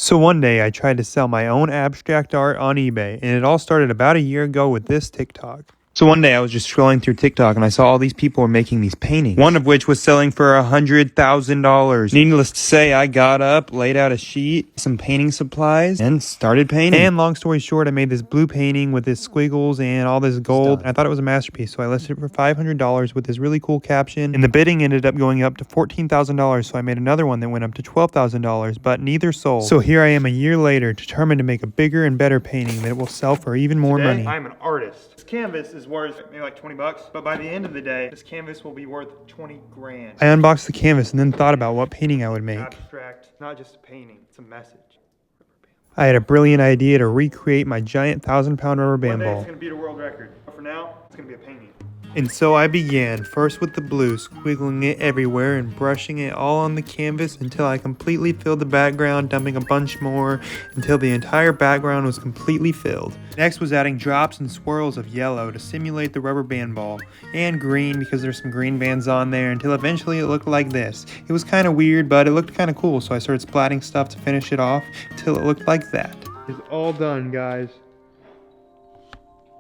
So one day I tried to sell my own abstract art on eBay, and it all started about a year ago with this TikTok. So one day I was just scrolling through TikTok and I saw all these people were making these paintings. One of which was selling for $100,000. Needless to say, I got up, laid out a sheet, some painting supplies, and started painting. And long story short, I made this blue painting with this squiggles and all this gold. I thought it was a masterpiece, so I listed it for $500 with this really cool caption. And the bidding ended up going up to $14,000, so I made another one that went up to $12,000, but neither sold. So here I am a year later, determined to make a bigger and better painting that will sell for even more money. I'm an artist. This canvas is worth maybe like 20 bucks, but by the end of the day, this canvas will be worth 20 grand. I unboxed the canvas and then thought about what painting I would make. Abstract, not just a painting, it's a message. I had a brilliant idea to recreate my giant 1,000-pound rubber band One day ball. it's gonna beat a world record, but for now, it's gonna be a painting. And so I began, first with the blue, squiggling it everywhere and brushing it all on the canvas until I completely filled the background, dumping a bunch more until the entire background was completely filled. Next was adding drops and swirls of yellow to simulate the rubber band ball, and green because there's some green bands on there, until eventually it looked like this. It was kind of weird, but it looked kind of cool, so I started splatting stuff to finish it off until it looked like that. It's all done, guys.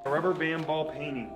A rubber band ball painting.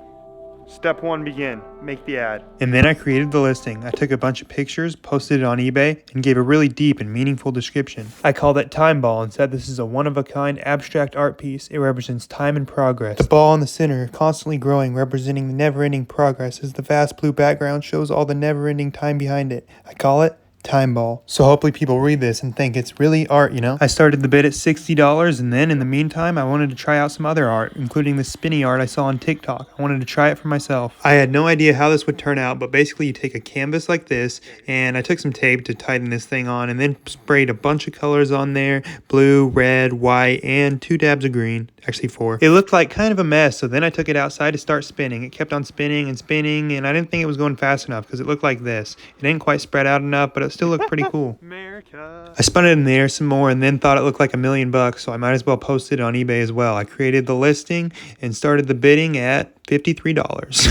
Step one, begin. Make the ad. And then I created the listing. I took a bunch of pictures, posted it on eBay, and gave a really deep and meaningful description. I called it Time Ball and said this is a one-of-a-kind abstract art piece. It represents time and progress. The ball in the center, constantly growing, representing the never-ending progress, as the vast blue background shows all the never-ending time behind it. I call it Time Ball. So hopefully people read this and think it's really art, you know? I started the bid at $60, and then in the meantime, I wanted to try out some other art, including the spinny art I saw on TikTok. I wanted to try it for myself. I had no idea how this would turn out, but basically you take a canvas like this, and I took some tape to tighten this thing on, and then sprayed a bunch of colors on there, blue, red, white, and 2 dabs of green. Actually 4. It looked like kind of a mess, so then I took it outside to start spinning. It kept on spinning and spinning, and I didn't think it was going fast enough because it looked like this. It didn't quite spread out enough, but it still looked pretty cool. America. I spun it in the air some more and then thought it looked like $1,000,000, so I might as well post it on eBay as well. I created the listing and started the bidding at $53.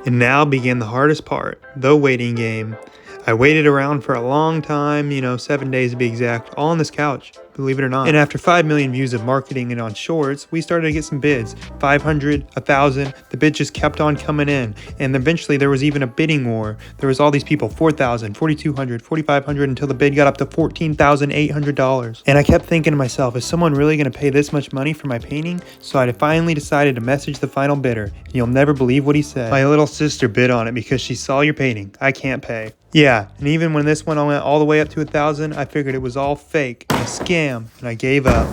And now began the hardest part, the waiting game. I waited around for a long time, 7 days to be exact, all on this couch, believe it or not. And after 5 million views of marketing and on shorts, we started to get some bids. 500, 1,000, the bid just kept on coming in. And eventually there was even a bidding war. There was all these people, 4,000, 4,200, 4,500, until the bid got up to $14,800. And I kept thinking to myself, is someone really gonna pay this much money for my painting? So I finally decided to message the final bidder. And you'll never believe what he said. My little sister bid on it because she saw your painting. I can't pay. Yeah, and even when this one went all the way up to 1,000, I figured it was all fake, and a scam, and I gave up.